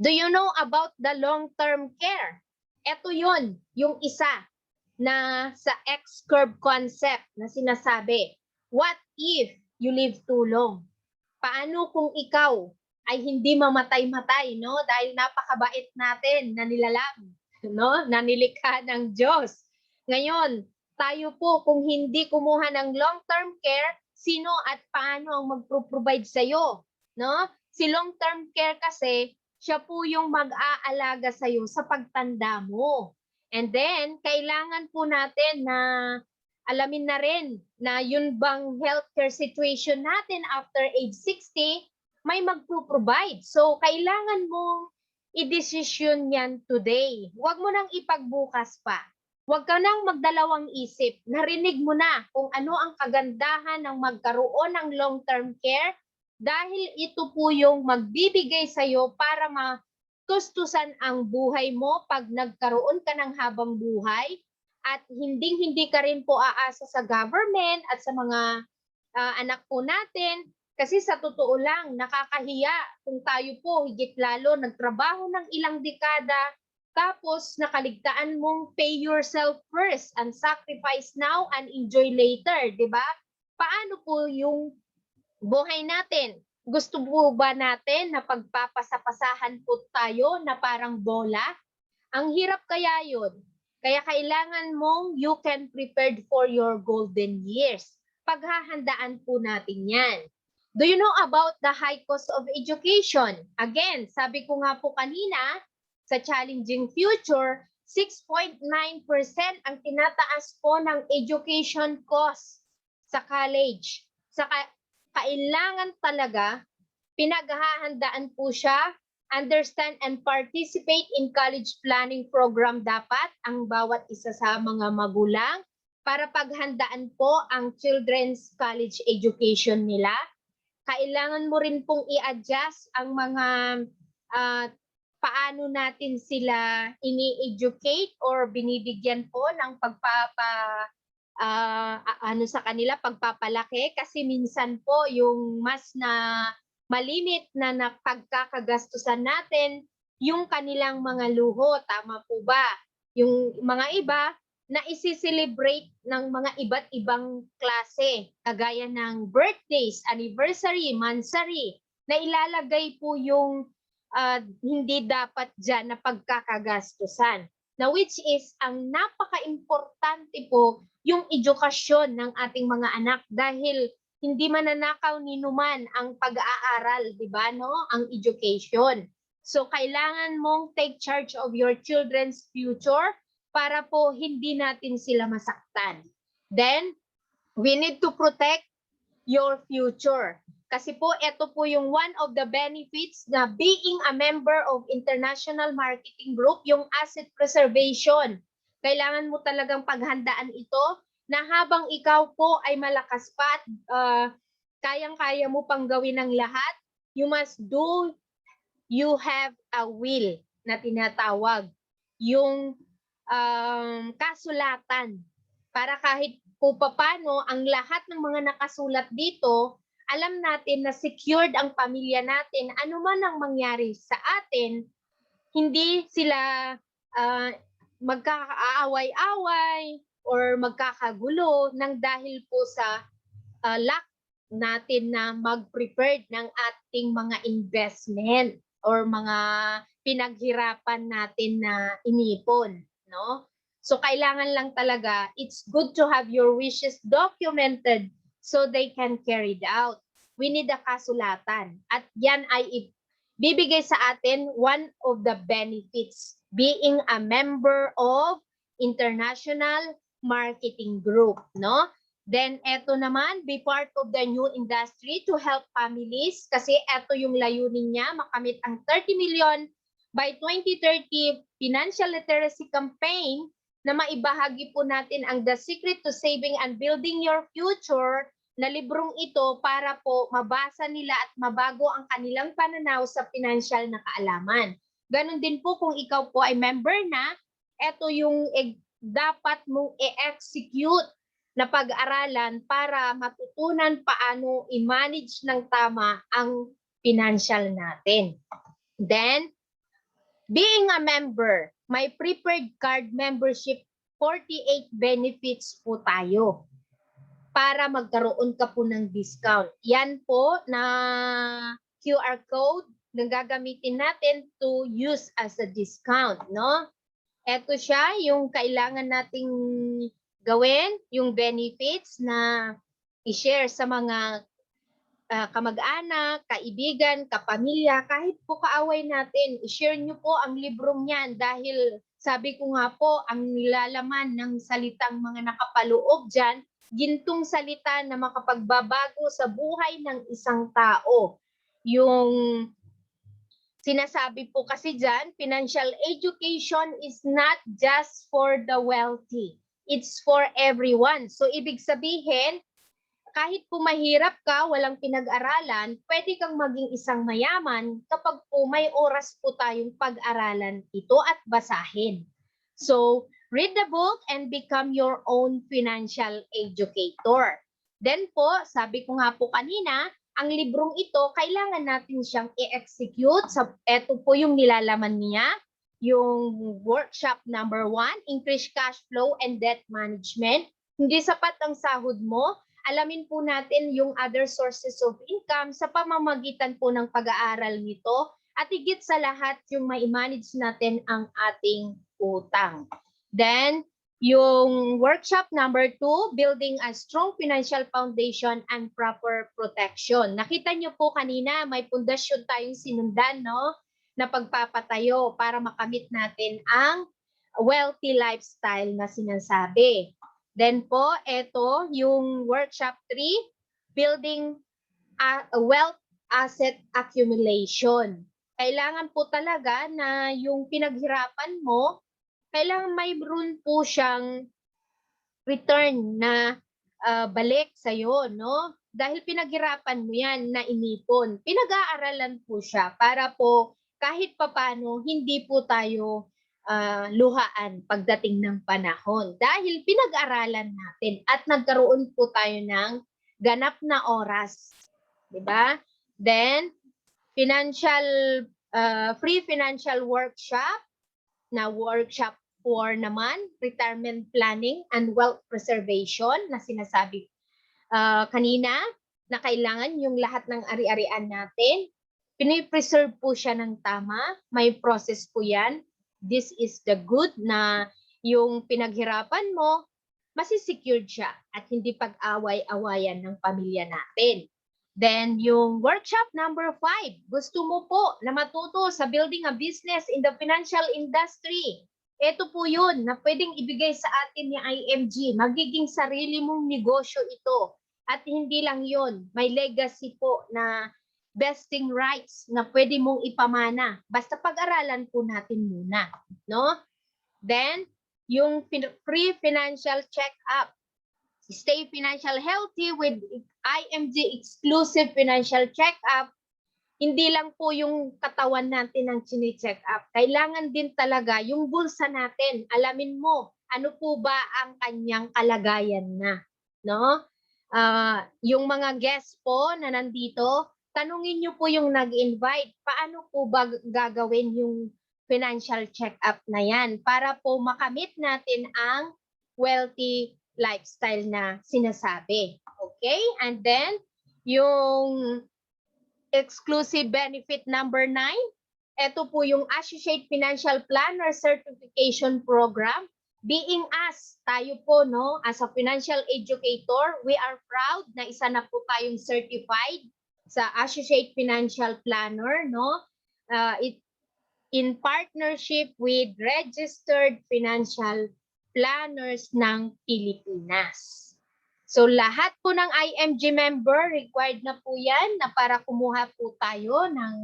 do you know about the long-term care? Ito yun, yung isa na sa X-curve concept na sinasabi. What if you live too long? Paano kung ikaw ay hindi mamatay-matay, no? Dahil napakabait natin na nilalang, no? Na nilikha ng Diyos. Ngayon, tayo po kung hindi kumuha ng long-term care, sino at paano ang magpro-provide sa iyo, no? Si long-term care kasi siya po yung mag-aalaga sa iyo sa pagtanda mo. And then kailangan po natin na alamin na rin na yun bang healthcare situation natin after age 60, may magpro-provide. So kailangan mong i-decision yan today. Huwag mo nang ipagbukas pa. Huwag ka nang magdalawang isip. Narinig mo na kung ano ang kagandahan ng magkaroon ng long-term care dahil ito po yung magbibigay sa iyo para matustusan ang buhay mo pag nagkaroon ka ng habang buhay at hindi ka rin po aasa sa government at sa mga anak po natin. Kasi sa totoo lang, nakakahiya kung tayo po higit lalo nagtrabaho ng ilang dekada tapos nakaligtaan mong pay yourself first and sacrifice now and enjoy later, di ba? Paano po yung buhay natin? Gusto po ba natin na pagpapasapasahan po tayo na parang bola? Ang hirap kaya yun. Kaya kailangan mong you can prepared for your golden years. Paghahandaan po natin yan. Do you know about the high cost of education? Again, sabi ko nga po kanina, sa Challenging Future, 6.9% ang tinataas po ng education cost sa college. Kailangan talaga, pinaghahandaan po siya, understand and participate in college planning program dapat ang bawat isa sa mga magulang para paghandaan po ang children's college education nila. Kailangan mo rin pong i-adjust ang mga paano natin sila ini-educate or binibigyan po ng sa kanila, pagpapalaki, kasi minsan po yung mas na malimit na pagkakagastusan natin yung kanilang mga luho. Tama po ba? Yung mga iba na isi-celebrate ng mga iba't ibang klase, kagaya ng birthdays, anniversary, mansary, na ilalagay po yung hindi dapat dyan na pagkakagastusan. Na which is, ang napaka-importante po yung edukasyon ng ating mga anak, dahil hindi mananakaw ni numan ang pag-aaral, di ba, no? Ang education. So, kailangan mong take charge of your children's future para po hindi natin sila masaktan. Then, we need to protect your future. Kasi po, ito po yung one of the benefits na being a member of International Marketing Group, yung asset preservation. Kailangan mo talagang paghandaan ito na habang ikaw po ay malakas pa at kayang-kaya mo pang gawin ng lahat, you have a will na tinatawag. Yung kasulatan, para kahit po paano ang lahat ng mga nakasulat dito, alam natin na secured ang pamilya natin. Ano man ang mangyari sa atin, hindi sila magkakaaway-away or magkakagulo nang dahil po sa lack natin na mag-prepared ng ating mga investment or mga pinaghirapan natin na inipon, no? So kailangan lang talaga, it's good to have your wishes documented so they can carry it out. We need a kasulatan. At yan ay bibigay sa atin one of the benefits, being a member of International Marketing Group, no? Then eto naman, be part of the new industry to help families, kasi eto yung layunin niya, makamit ang 30 million by 2030 financial literacy campaign, na maibahagi po natin ang The Secret to Saving and Building Your Future na librong ito para po mabasa nila at mabago ang kanilang pananaw sa financial na kaalaman. Ganon din po kung ikaw po ay member na, ito yung dapat mong i-execute na pag-aralan para matutunan paano i-manage ng tama ang financial natin. Then, being a member, may prepared card membership, 48 benefits po tayo para magkaroon ka po ng discount. Yan po na QR code na gagamitin natin to use as a discount, no? Ito siya, yung kailangan nating gawin, yung benefits na i-share sa mga kamag-anak, kaibigan, kapamilya, kahit po kaaway natin, i-share nyo po ang librong yan, dahil sabi ko nga po, ang nilalaman ng salitang mga nakapaloob dyan, gintong salita na makapagbabago sa buhay ng isang tao. Yung sinasabi po kasi dyan, financial education is not just for the wealthy. It's for everyone. So ibig sabihin, kahit po mahirap ka, walang pinag-aralan, pwede kang maging isang mayaman kapag po may oras po tayong pag-aralan ito at basahin. So, read the book and become your own financial educator. Then po, sabi ko nga po kanina, ang librong ito, kailangan natin siyang i-execute. Ito po yung nilalaman niya, yung workshop number 1, increase cash flow and debt management. Hindi sapat ang sahod mo, alamin po natin yung other sources of income sa pamamagitan po ng pag-aaral nito, at higit sa lahat yung ma-manage natin ang ating utang. Then, Yung workshop number 2, building a strong financial foundation and proper protection. Nakita niyo po kanina, may pundasyon tayong sinundan, no? Na pagpapatayo para makamit natin ang wealthy lifestyle na sinasabi. Then po, ito yung workshop 3, building a wealth asset accumulation. Kailangan po talaga na yung pinaghirapan mo, kailangan mayroon po siyang return na balik sa'yo, no? Dahil pinaghirapan mo yan na inipon. Pinag-aaralan po siya para po kahit papano hindi po tayo luhaan pagdating ng panahon. Dahil pinag-aralan natin at nagkaroon po tayo ng ganap na oras. Diba? Then, free financial workshop, na workshop 4 naman, retirement planning and wealth preservation na sinasabi kanina, na kailangan yung lahat ng ari-arian natin, pinipreserve po siya ng tama, may process po yan. This is the good na yung pinaghirapan mo, masisecured siya at hindi pag-away-awayan ng pamilya natin. Then, yung workshop number 5, gusto mo po na matuto sa building a business in the financial industry. Ito po yun na pwedeng ibigay sa atin ni IMG. Magiging sarili mong negosyo ito. At hindi lang yun, may legacy po na vesting rights na pwede mong ipamana. Basta pag-aralan po natin muna. No? Then, yung free financial check-up. Stay financial healthy with IMG exclusive financial check-up. Hindi lang po yung katawan natin ang chine-check up. Kailangan din talaga yung bulsa natin. Alamin mo, ano po ba ang kanyang kalagayan na. No? Yung mga guests po na nandito, tanungin nyo po yung nag-invite. Paano po ba gagawin yung financial check-up na yan para po makamit natin ang wealthy lifestyle na sinasabi. Okay? And then, yung exclusive benefit number 9, ito po yung Associate Financial Planner Certification Program. Being us, tayo po, no, as a financial educator, we are proud na isa na po tayong certified sa Associate Financial Planner, no? In partnership with registered financial planners ng Pilipinas. So lahat po ng IMG member, required na po yan na para kumuha po tayo ng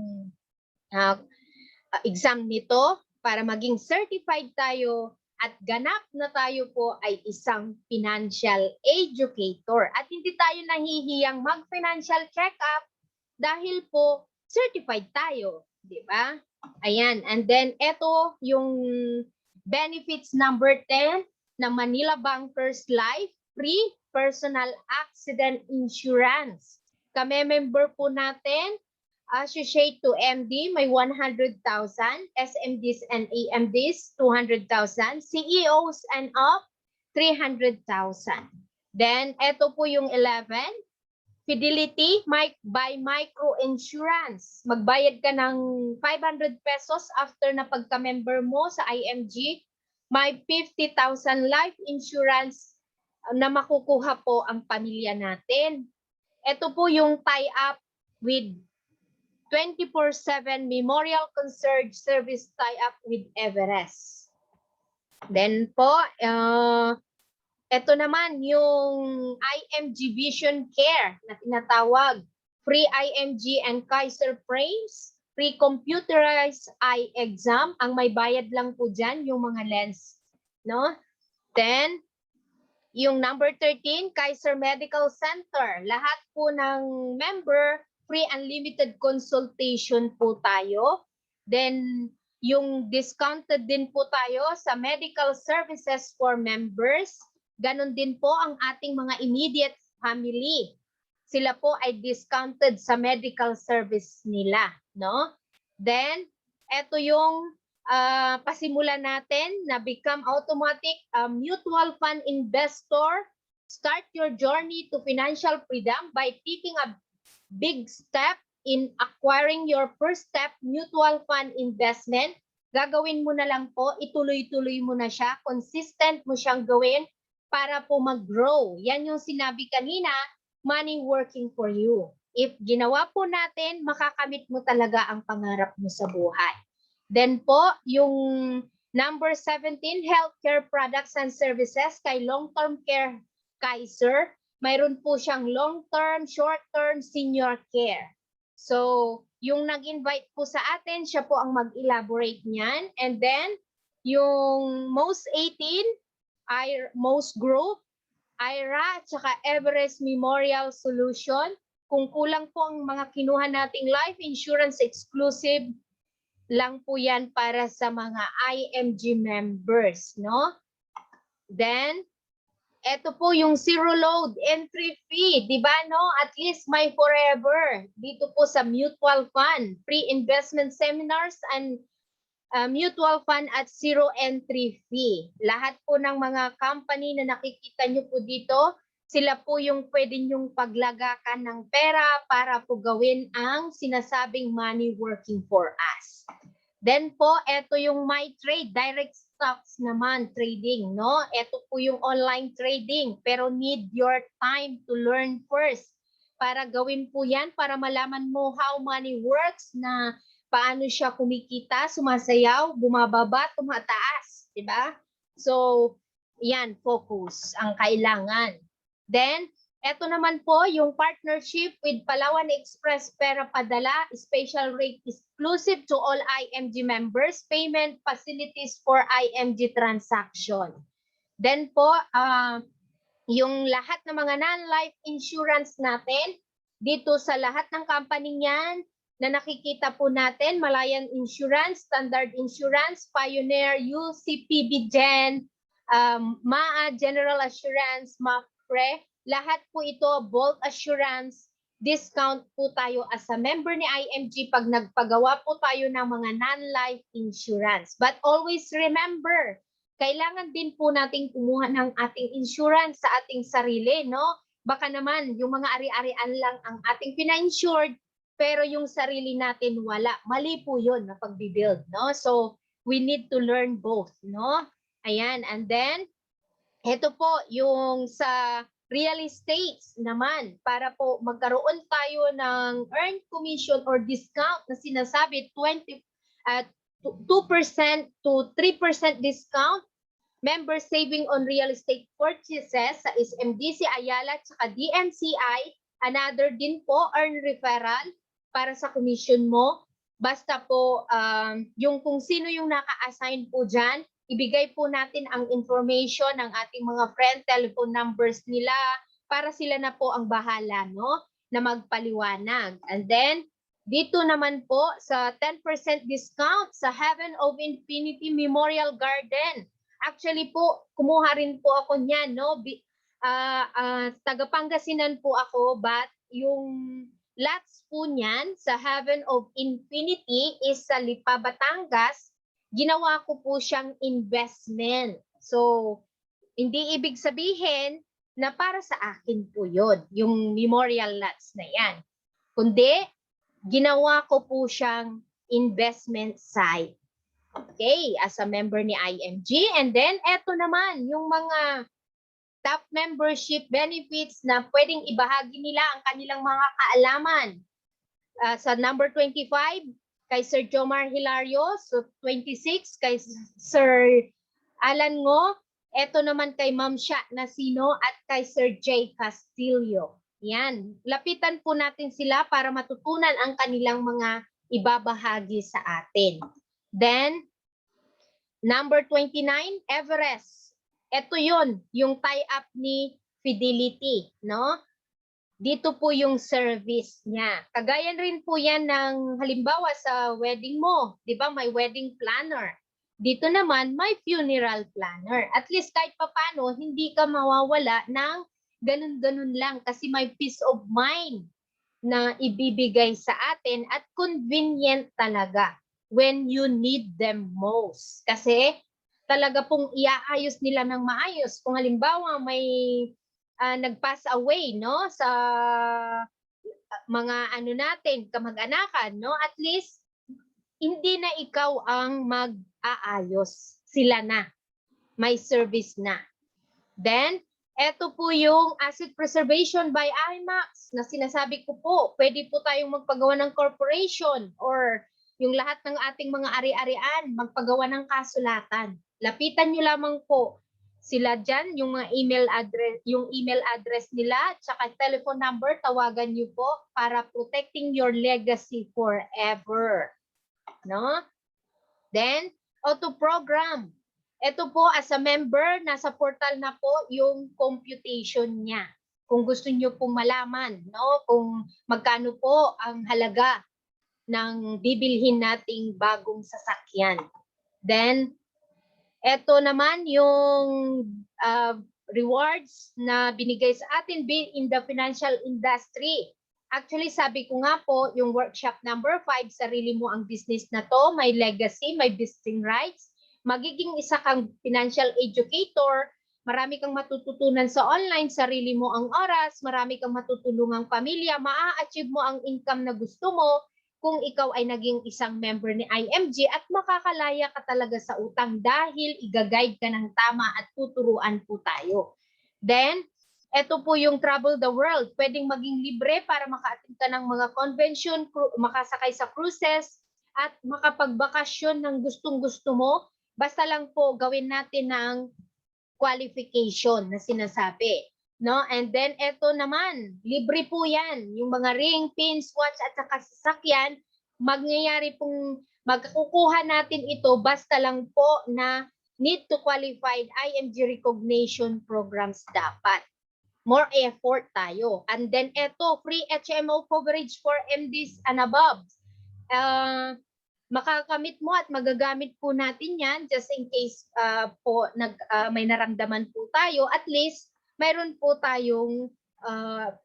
exam nito para maging certified tayo at ganap na tayo po ay isang financial educator. At hindi tayo nahihiyang mag-financial check-up dahil po certified tayo, di ba? Ayan, and then ito yung benefits number 10 ng Manila Bankers Life, free personal accident insurance. Kami member po natin, associate to MD, may 100,000, SMDs and AMDs, 200,000, CEOs and up, 300,000. Then, ito po yung 11, Fidelity by Micro Insurance. Magbayad ka ng 500 pesos after na pagka-member mo sa IMG. May 50,000 life insurance na makukuha po ang pamilya natin. Ito po yung tie-up with 24/7 Memorial Concierge Service tie-up with Everest. Then po, ito naman yung IMG Vision Care na tinatawag. Free IMG and Kaiser frames, free computerized eye exam. Ang may bayad lang po dyan, yung mga lens. No? Then, yung number 13, Kaiser Medical Center. Lahat po ng member, free unlimited consultation po tayo. Then, yung discounted din po tayo sa medical services for members. Ganon din po ang ating mga immediate family. Sila po ay discounted sa medical service nila, no? Then, eto yung pasimula natin na become automatic mutual fund investor. Start your journey to financial freedom by taking a big step in acquiring your first step mutual fund investment gagawin mo na lang po, ituloy-tuloy mo na siya, consistent mo siyang gawin para po mag-grow. Yan yung sinabi kanina, money working for you. If ginawa po natin, makakamit mo talaga ang pangarap mo sa buhay. Then po, yung number 17, healthcare products and services kay long-term care Kaiser. Mayroon po siyang long-term, short-term, senior care. So, yung nag-invite po sa atin, siya po ang mag-elaborate niyan. And then, yung most 18, most group, IRA, tsaka Everest Memorial Solution. Kung kulang po ang mga kinuha nating life insurance exclusive, lang po yan para sa mga IMG members, no? Then, eto po yung zero load entry fee, di ba, no? At least my forever. Dito po sa mutual fund, pre-investment seminars and mutual fund at zero entry fee. Lahat po ng mga company na nakikita nyo po dito, sila po yung pwede nyong paglagakan ng pera para po gawin ang sinasabing money working for us. Then po, eto yung My Trade, direct stocks naman, trading, no? Eto po yung online trading, pero need your time to learn first. Para gawin po yan, para malaman mo how money works, na paano siya kumikita, sumasayaw, bumababa, tumataas, di ba? So, yan, focus ang kailangan. Then, eto naman po yung partnership with Palawan Express Pera Padala, special rate exclusive to all IMG members, payment facilities for IMG transaction. Then po, yung lahat ng mga non-life insurance natin, dito sa lahat ng company niyan, na nakikita po natin, Malayan Insurance, Standard Insurance, Pioneer, UCPB Gen, MAA General Assurance, MAFRE, lahat po ito, Bolt Assurance, discount po tayo as a member ni IMG pag nagpagawa po tayo ng mga non-life insurance. But always remember, kailangan din po nating kumuha ng ating insurance sa ating sarili, no? Baka naman, yung mga ari-arian lang ang ating pina-insured, pero yung sarili natin wala. Mali po yun na pag-build, no? So, we need to learn both, no? Ayan, and then, ito po yung sa real estates naman, para po magkaroon tayo ng earned commission or discount na sinasabi 2% to 3% discount, member saving on real estate purchases sa SMDC Ayala at DMCI, another din po earn referral para sa commission mo. Basta po yung kung sino yung naka-assign po dyan, ibigay po natin ang information ng ating mga friend, telephone numbers nila, para sila na po ang bahala, no, na magpaliwanag. And then, dito naman po sa 10% discount sa Heaven of Infinity Memorial Garden. Actually po, kumuha rin po ako niyan, no? Taga Pangasinan po ako, but yung lots po niyan sa Heaven of Infinity is sa Lipa, Batangas. Ginawa ko po siyang investment. So, hindi ibig sabihin na para sa akin po yun, yung memorial lots na yan. Kundi, ginawa ko po siyang investment site. Okay, as a member ni IMG. And then, eto naman, yung mga top membership benefits na pwedeng ibahagi nila ang kanilang mga kaalaman. Sa number 25, kay Sir Jomar Hilario. So, 26, kay Sir Alan Ngo. Eto naman kay Ma'am Sha Nasino at kay Sir J. Castillo. Yan. Lapitan po natin sila para matutunan ang kanilang mga ibabahagi sa atin. Then, number 29, Everest. Ito yun, yung tie-up ni Fidelity, no? Dito po yung service niya. Kagaya rin po yan ng halimbawa sa wedding mo. Di ba, may wedding planner. Dito naman, may funeral planner. At least kahit papano, hindi ka mawawala ng ganun-ganun lang kasi may peace of mind na ibibigay sa atin at convenient talaga when you need them most. Kasi talaga pong iaayos nila ng maayos. Kung halimbawa may nag-pass away, no, sa mga ano natin, kamag-anakan, no, at least hindi na ikaw ang mag-aayos. Sila na. May service na. Then, eto po yung asset preservation by IMAX na sinasabi ko po. Pwede po tayong magpagawa ng corporation or yung lahat ng ating mga ari-arian, magpagawa ng kasulatan. Lapitan nyo lamang po sila dyan, yung mga email address nila, tsaka telephone number, tawagan nyo po para protecting your legacy forever. No? Then, auto program. Ito po, as a member, nasa portal na po yung computation niya. Kung gusto niyo pong malaman, no, kung magkano po ang halaga ng bibilhin nating bagong sasakyan. Then, ito naman yung rewards na binigay sa atin in the financial industry. Actually, sabi ko nga po, yung workshop number 5, sarili mo ang business na to, may legacy, may vesting rights, magiging isa kang financial educator, marami kang matututunan sa online, sarili mo ang oras, marami kang matutulungang pamilya, maa-achieve mo ang income na gusto mo kung ikaw ay naging isang member ni IMG at makakalaya ka talaga sa utang dahil i-guide ka ng tama at tuturuan po tayo. Then, ito po yung Travel the World. Pwedeng maging libre para maka-attend ka ng mga convention, makasakay sa cruises, at makapagbakasyon ng gustong-gusto mo. Basta lang po gawin natin ng qualification na sinasabi. No? And then ito naman, libre po yan. Yung mga ring, pins, watch at saka sasakyan, mangyayari pong magkukuha natin ito basta lang po na need to qualified IMG recognition programs dapat. More effort tayo. And then ito, free HMO coverage for MDs and above. Makakamit mo at magagamit po natin yan just in case po may naramdaman po tayo. At least, mayroon po tayong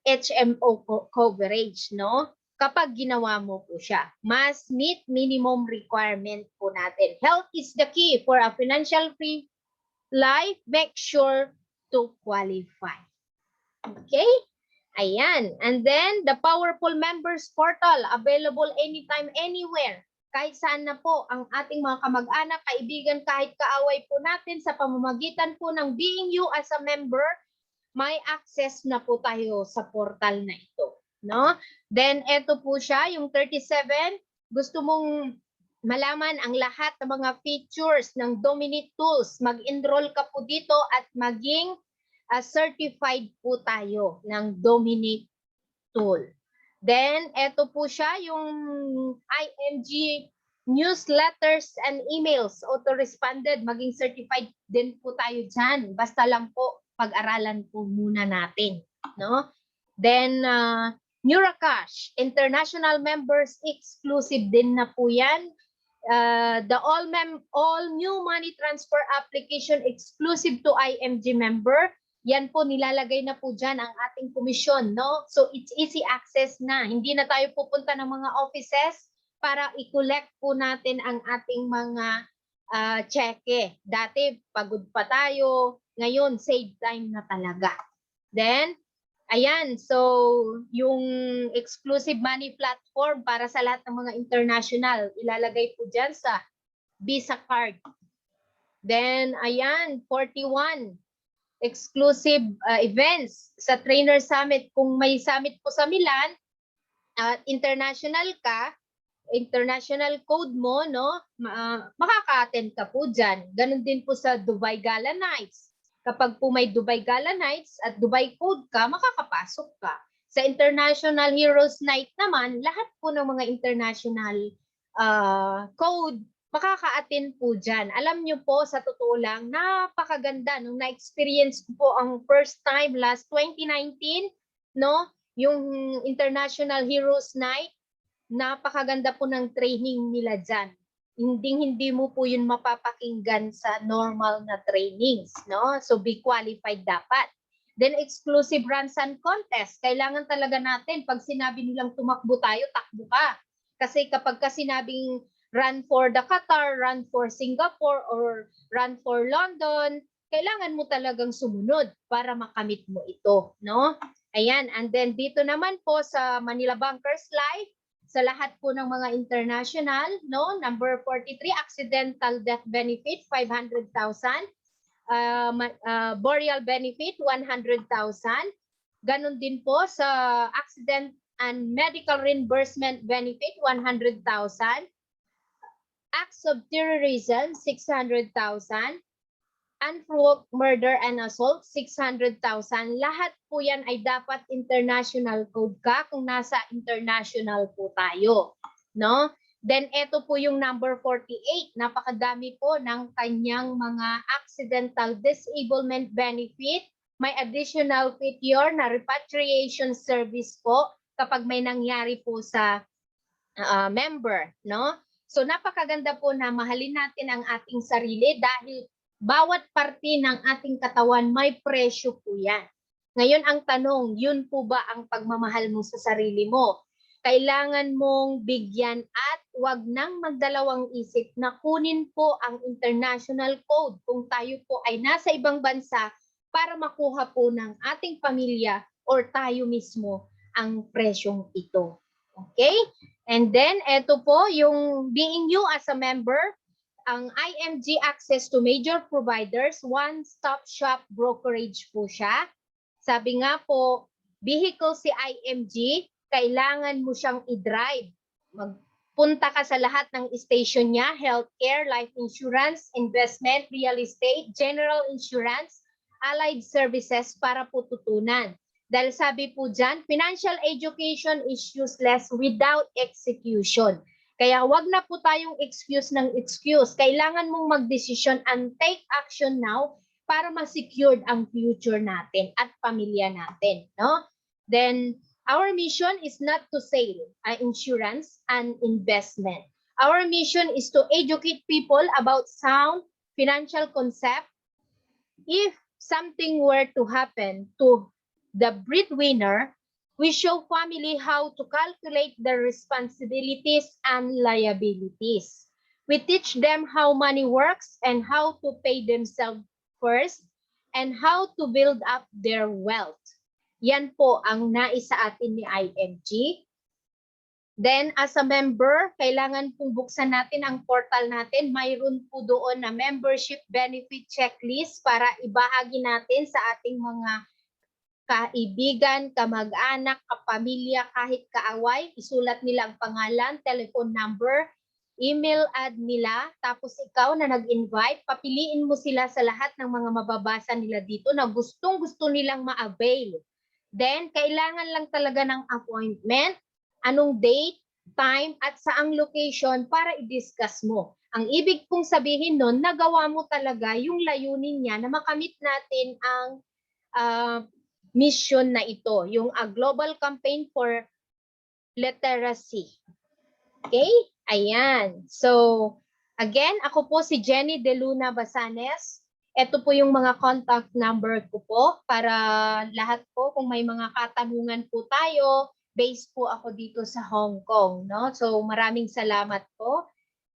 HMO coverage, no? Kapag ginawa mo po siya. Must meet minimum requirement po natin. Health is the key for a financial free life. Make sure to qualify. Okay? Ayan. And then, the Powerful Members Portal, available anytime, anywhere. Kahit saan na po ang ating mga kamag-anak, kaibigan, kahit kaaway po natin sa pamamagitan po ng being you as a member, may access na po tayo sa portal na ito. No? Then, ito po siya, yung 37. Gusto mong malaman ang lahat ng mga features ng Dominate Tools. Mag-enroll ka po dito at maging certified po tayo ng Dominate Tool. Then, ito po siya, yung IMG newsletters and emails, auto-responded, maging certified din po tayo dyan. Basta lang po, pag-aralan po muna natin. No? Then, Neuracash, international members, exclusive din na po yan. The all new money transfer application exclusive to IMG member. Yan po, nilalagay na po dyan ang ating komisyon, no? So, it's easy access na. Hindi na tayo pupunta ng mga offices para i-collect po natin ang ating mga cheque. Dati, pagod pa tayo. Ngayon, save time na talaga. Then, ayan. So, yung exclusive money platform para sa lahat ng mga international, ilalagay po dyan sa Visa card. Then, ayan, 41. Exclusive events sa Trainer Summit. Kung may summit po sa Milan, international ka, international code mo, no? Makaka-attend ka po dyan. Ganon din po sa Dubai Gala Nights. Kapag po may Dubai Gala Nights at Dubai code ka, makakapasok ka. Sa International Heroes Night naman, lahat po ng mga international code, makaka-attend po dyan. Alam nyo po, sa totoo lang, napakaganda. Nung na-experience ko po ang first time last 2019, no? Yung International Heroes Night, napakaganda po ng training nila dyan. Hindi mo po yun mapapakinggan sa normal na trainings, no? So, be qualified dapat. Then, exclusive runs and contest. Kailangan talaga natin, pag sinabi nilang tumakbo tayo, takbo ka. Kasi kapag ka sinabing run for the Qatar, run for Singapore, or run for London, kailangan mo talagang sumunod para makamit mo ito, no? Ayan, and then dito naman po sa Manila Bankers Live, sa lahat po ng mga international, no? Number 43, accidental death benefit, 500,000. Burial benefit, 100,000. Ganon din po sa accident and medical reimbursement benefit, 100,000. Acts of terrorism, 600,000. Unprovoked murder and assault, 600,000. Lahat po yan ay dapat international code ka kung nasa international po tayo. No? Then ito po yung number 48. Napakadami po ng kanyang mga accidental disablement benefit. May additional feature na repatriation service po kapag may nangyari po sa member. No? So napakaganda po na mahalin natin ang ating sarili dahil bawat parte ng ating katawan may presyo po yan. Ngayon ang tanong, yun po ba ang pagmamahal mo sa sarili mo? Kailangan mong bigyan at wag nang magdalawang isip na kunin po ang international code kung tayo po ay nasa ibang bansa para makuha po ng ating pamilya or tayo mismo ang presyong ito. Okay? And then, eto po, yung being you as a member, ang IMG access to major providers, one-stop shop brokerage po siya. Sabi nga po, vehicle si IMG, kailangan mo siyang i-drive. Magpunta ka sa lahat ng station niya, healthcare, life insurance, investment, real estate, general insurance, allied services para po tutunan. Dahil sabi po dyan, financial education is useless without execution. Kaya wag na po tayong excuse ng excuse. Kailangan mong magdesisyon and take action now para ma-secured ang future natin at pamilya natin. No? Then, our mission is not to sell insurance and investment. Our mission is to educate people about sound financial concept. If something were to happen to the breadwinner, we show family how to calculate their responsibilities and liabilities. We teach them how money works and how to pay themselves first and how to build up their wealth. Yan po ang nais sa atin ni IMG. Then as a member, kailangan pong buksan natin ang portal natin. Mayroon po doon na membership benefit checklist para ibahagi natin sa ating mga kaibigan, kamag-anak, kapamilya, kahit kaaway, isulat nila ang pangalan, telephone number, email ad nila, tapos ikaw na nag-invite, papiliin mo sila sa lahat ng mga mababasa nila dito na gustong-gusto nilang ma-avail. Then, kailangan lang talaga ng appointment, anong date, time, at saang location para i-discuss mo. Ang ibig pong sabihin nun, nagawa mo talaga yung layunin niya na makamit natin ang mission na ito, yung global campaign for literacy. Okay? Ayan. So, again, ako po si Jenny De Luna Basanes. Ito po yung mga contact number ko po para lahat po kung may mga katanungan po tayo, based po ako dito sa Hong Kong, no? So, maraming salamat po.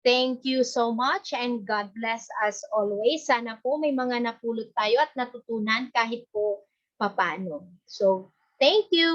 Thank you so much and God bless us always. Sana po may mga napulot tayo at natutunan kahit po papaano. So, thank you.